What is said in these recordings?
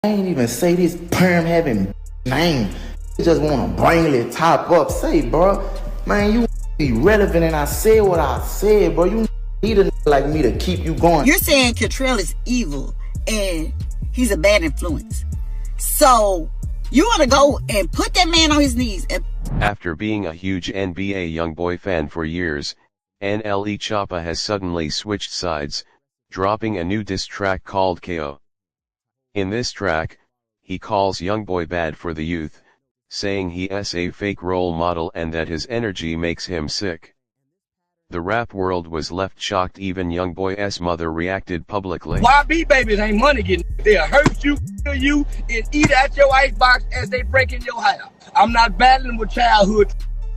I ain't even say this perm having name. You just wanna bring it top up. Say, bro, man, you be relevant, and I said what I said, bro. You need a like me to keep you going. You're saying Cantrell is evil and he's a bad influence. So you want to go and put that man on his knees. After being a huge NBA YoungBoy fan for years, NLE Choppa has suddenly switched sides, dropping a new diss track called KO. In this track, he calls YoungBoy bad for the youth, saying he is a fake role model and that his energy makes him sick. The rap world was left shocked. Even YoungBoy's mother reacted publicly. YB babies ain't money getting. They'll hurt you, kill you, and eat at your icebox as they break in your house. I'm not battling with childhood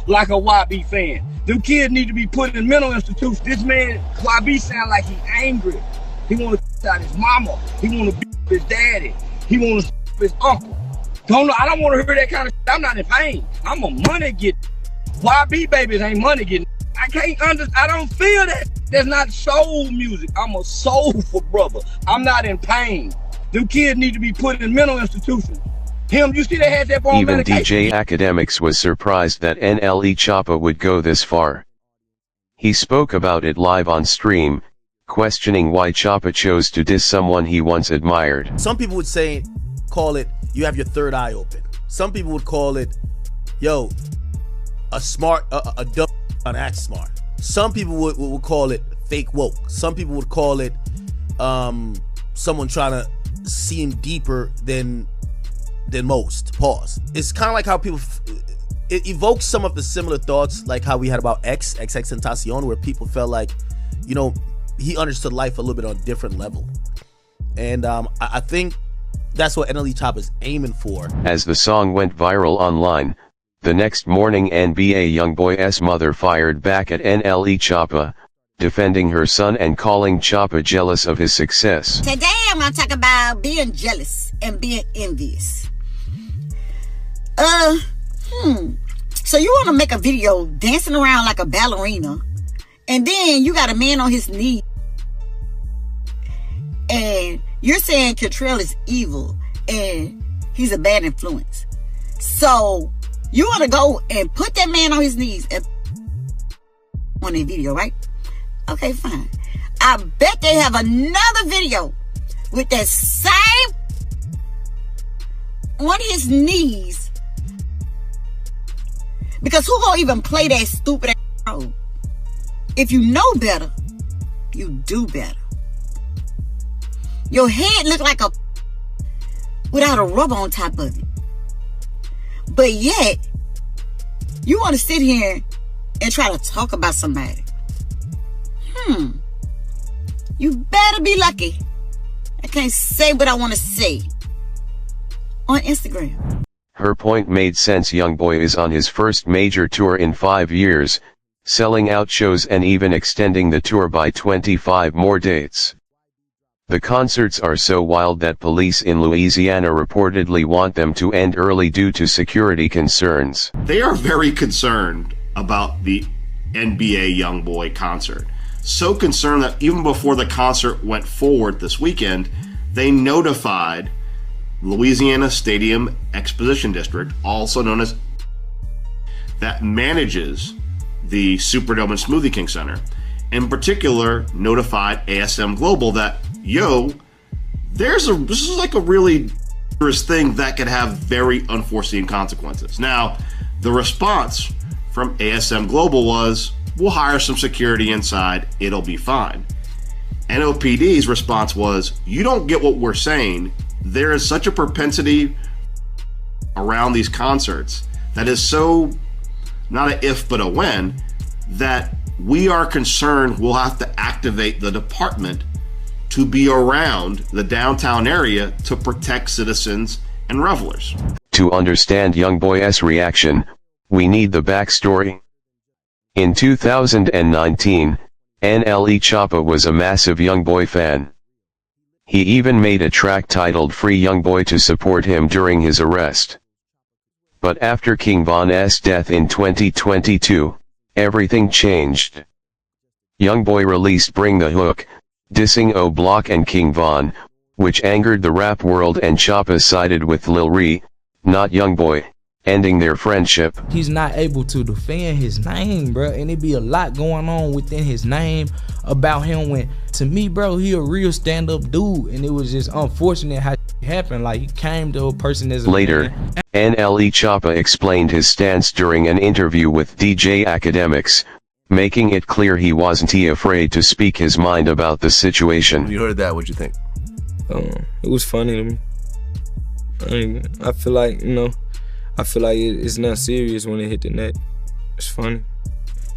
like a YB fan. Them kids need to be put in mental institutions. This man, YB, sound like he angry. He want to out his mama. He want to beat his daddy. He want to his uncle. I don't want to hear that kind of shit. I'm not in pain. I'm a money getter. YB babies ain't money getting. I don't feel that. That's not soul music. I'm a soulful brother. I'm not in pain. Them kids need to be put in mental institutions. You see they had that on Even medication. DJ Academics was surprised that NLE Choppa would go this far. He spoke about it live on stream, questioning why Choppa chose to diss someone he once admired. Some people would call it, you have your third eye open. Some people would call it, yo, a dumb not act smart. Some people would call it fake woke. Some people would call it someone trying to seem deeper than most. Pause. It's kind of like how people it evokes some of the similar thoughts like how we had about XXXTentacion, where people felt like, you know, he understood life a little bit on a different level. And I think that's what NLE Choppa is aiming for. As the song went viral online, the next morning NBA YoungBoy's mother fired back at NLE Choppa, defending her son and calling Choppa jealous of his success. Today I'm going to talk about being jealous and being envious. So you want to make a video dancing around like a ballerina, and then you got a man on his knee, and you're saying Cantrell is evil and he's a bad influence. So you want to go and put that man on his knees and on a video, right? Okay, fine. I bet they have another video with that same on his knees. Because who gonna even play that stupid ass role? If you know better, you do better. Your head look like a without a rubber on top of it. But yet, you want to sit here and try to talk about somebody. You better be lucky I can't say what I want to say on Instagram. Her point made sense. YoungBoy is on his first major tour in 5 years, selling out shows and even extending the tour by 25 more dates. The concerts are so wild that police in Louisiana reportedly want them to end early due to security concerns. They are very concerned about the NBA YoungBoy concert. So concerned that even before the concert went forward this weekend, they notified Louisiana Stadium Exposition District, also known as, that manages the Superdome and Smoothie King Center. In particular, notified ASM Global that, yo, this is like a really dangerous thing that could have very unforeseen consequences. Now, the response from ASM Global was, we'll hire some security inside, it'll be fine. NOPD's response was, you don't get what we're saying. There is such a propensity around these concerts that is so, not an if but a when, that we are concerned we'll have to activate the department to be around the downtown area to protect citizens and revelers. To understand YoungBoy's reaction, we need the backstory. In 2019, NLE Choppa was a massive YoungBoy fan. He even made a track titled Free YoungBoy to support him during his arrest. But after King Von's death in 2022, everything changed. YoungBoy released Bring the Hook, dissing O Block and King Von, which angered the rap world, and Choppa sided with Lil Ree, not YoungBoy, ending their friendship. He's not able to defend his name, bro, and it be a lot going on within his name about him. When, to me, bro, he a real stand-up dude, and it was just unfortunate how it happened. Like, he came to a person as a Later, man. NLE Choppa explained his stance during an interview with DJ Academics, making it clear he wasn't afraid to speak his mind about the situation. When you heard that, what'd you think? It was funny to me. I feel like, I feel like it's not serious when it hit the net. It's funny.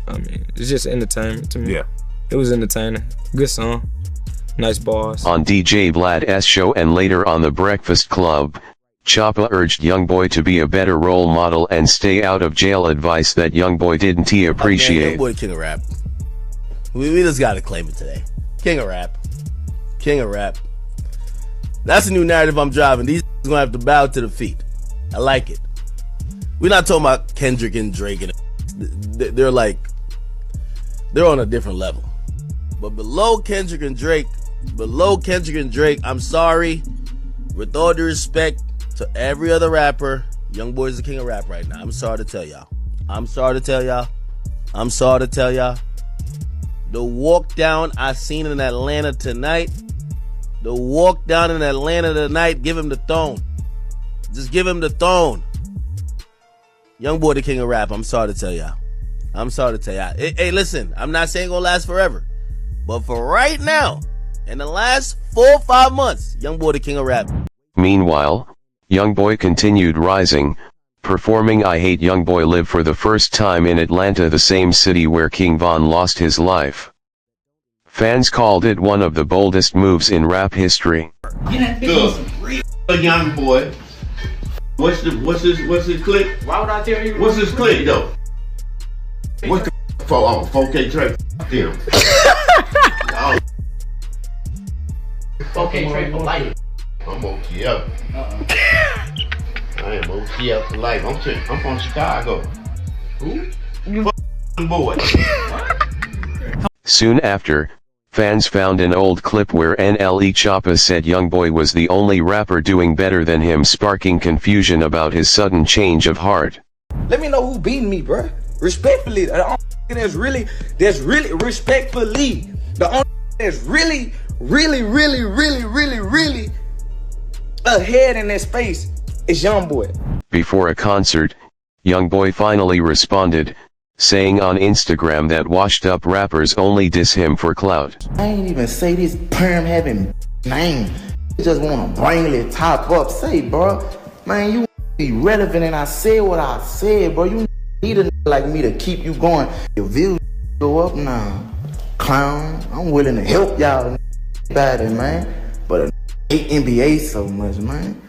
I mean, it's just entertainment to me. Yeah. It was entertaining. Good song. Nice bars. On DJ Vlad's show and later on The Breakfast Club, Choppa urged YoungBoy to be a better role model and stay out of jail, advice that YoungBoy didn't appreciate. YoungBoy, king of rap. We just gotta claim it today. King of rap. King of rap. That's a new narrative I'm driving. These gonna have to bow to the feet. I like it. We're not talking about Kendrick and Drake, and they're on a different level. But below Kendrick and Drake, I'm sorry, with all due respect to every other rapper, YoungBoy's the king of rap right now. I'm sorry to tell y'all. The walk down I seen in Atlanta tonight, give him the throne. Just give him the throne. YoungBoy the king of rap. I'm sorry to tell y'all. Hey, listen, I'm not saying gonna last forever. But for right now, in the last 4 or 5 months, YoungBoy the king of rap. Meanwhile, YoungBoy continued rising, performing I Hate YoungBoy Live for the first time in Atlanta, the same city where King Von lost his life. Fans called it one of the boldest moves in rap history. Good. YoungBoy. What's his click? Why would I tell you? What's his click though? What's the 4K Trey? Damn. Oh. 4K Trey for life. I'm OT up. I am OT up for life. I'm from Chicago. Who? Boy. Soon after, fans found an old clip where NLE Choppa said YoungBoy was the only rapper doing better than him, sparking confusion about his sudden change of heart. Let me know who beating me, bruh. Respectfully, the only that's really respectfully, the only that's really ahead in that space is YoungBoy. Before a concert, YoungBoy finally responded, saying on Instagram that washed up rappers only diss him for clout. I ain't even say this perm having name. You just wanna bring it top up. Say, bro, man, you be relevant, and I said what I said, bro. You need a like me to keep you going. Your views go up now, clown. I'm willing to help y'all about it, man. But I hate NBA so much, man.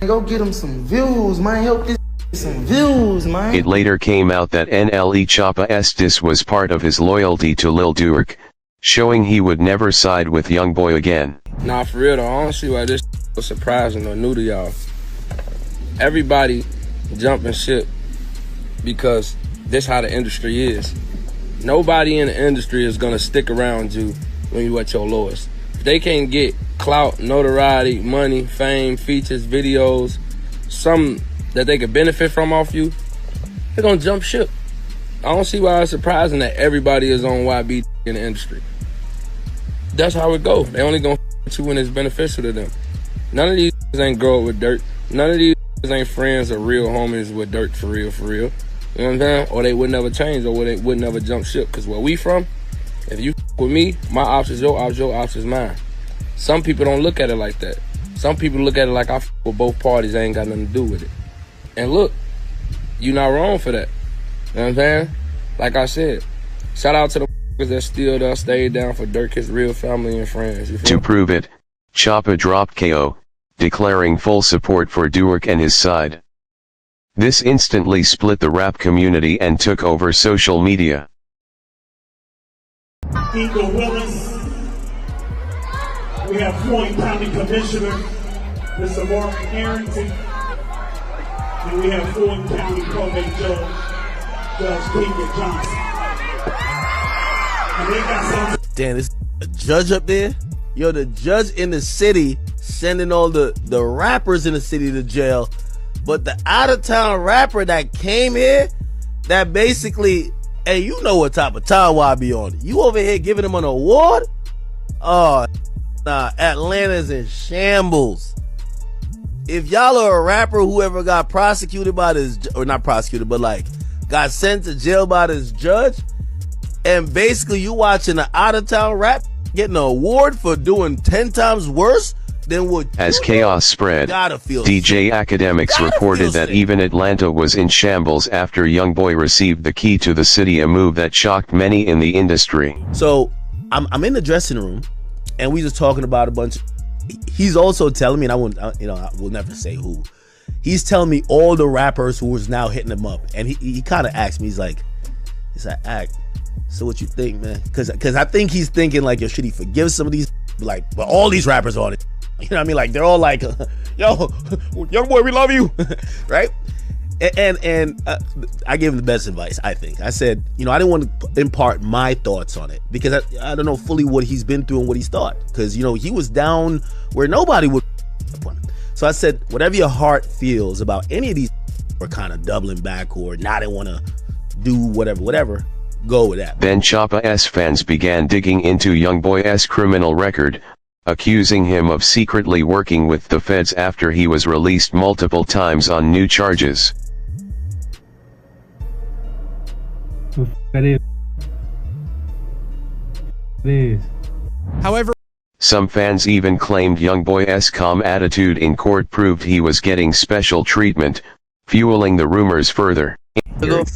Go get them some views, man. Help this some views, man. It later came out that NLE Choppa's diss was part of his loyalty to Lil Durk, showing he would never side with YoungBoy again. Nah, for real though, I don't see why this was surprising or new to y'all. Everybody jumping ship because this how the industry is. Nobody in the industry is gonna stick around you when you at your lowest. If they can't get clout, notoriety, money, fame, features, videos, something that they could benefit from off you, they're gonna jump ship. I don't see why it's surprising that everybody is on YB in the industry. That's how it go. They only gonna f you when it's beneficial to them. None of these ain't grow up with dirt. None of these ain't friends or real homies with dirt for real, for real. You know what I'm saying? Or they would never change, or they would never jump ship. Cause where we from, if you with me, my ops is your ops, your ops is mine. Some people don't look at it like that. Some people look at it like I f with both parties, I ain't got nothing to do with it. And look, you not wrong for that. You know what I'm saying? Like I said, shout out to the that still there, stayed down for Dirk, his real family and friends. To prove it, Choppa dropped KO, declaring full support for Durk and his side. This instantly split the rap community and took over social media. Eagle Willis. We have Floyd County Commissioner, Mr. Mark Harrington. And we have Floyd County Probate Judge Peter Johnson. And they got some. Damn, there's a judge up there? Yo, the judge in the city sending all the rappers in the city to jail, but the out-of-town rapper that came here, that basically, hey, you know what type of time I be on. You over here giving him an award? Oh, nah, Atlanta's in shambles. If y'all are a rapper who ever got prosecuted by this, or not prosecuted, but like got sent to jail by this judge, and basically you watching an out-of-town rap getting an award for doing 10 times worse than what. As chaos spread, DJ Academics reported that even Atlanta was in shambles after YoungBoy received the key to the city, a move that shocked many in the industry. So I'm in the dressing room, and we just talking about a bunch. He's also telling me, and I will never say who. He's telling me all the rappers who was now hitting him up, and he kind of asked me, he's like, Act, so what you think, man? Because I think he's thinking like, yo, should he forgive some of these, like, but all these rappers on it, you know what I mean? Like, they're all like, yo, YoungBoy, we love you, right? And I gave him the best advice, I think. I said, I didn't want to impart my thoughts on it because I don't know fully what he's been through and what he's thought. Because, he was down where nobody would upon him. So I said, whatever your heart feels about any of these or kind of doubling back or not want to do whatever, go with that. Then Choppa's fans began digging into YoungBoy's criminal record, accusing him of secretly working with the feds after he was released multiple times on new charges. It is. However, some fans even claimed YoungBoy's calm attitude in court proved he was getting special treatment, fueling the rumors further.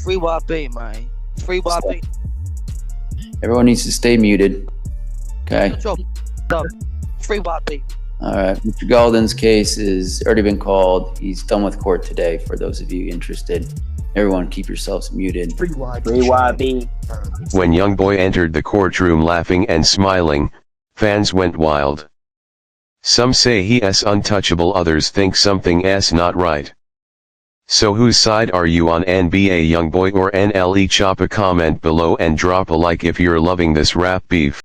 Free WAP, man. Free WAP. Everyone needs to stay muted. Okay. Free WAP. Alright, Mr. Golden's case is already been called. He's done with court today for those of you interested. Everyone keep yourselves muted. Free WAP. When YoungBoy entered the courtroom laughing and smiling, fans went wild. Some say he is untouchable, others think something's not right. So whose side are you on, NBA YoungBoy or NLE Choppa? Comment below and drop a like if you're loving this rap beef.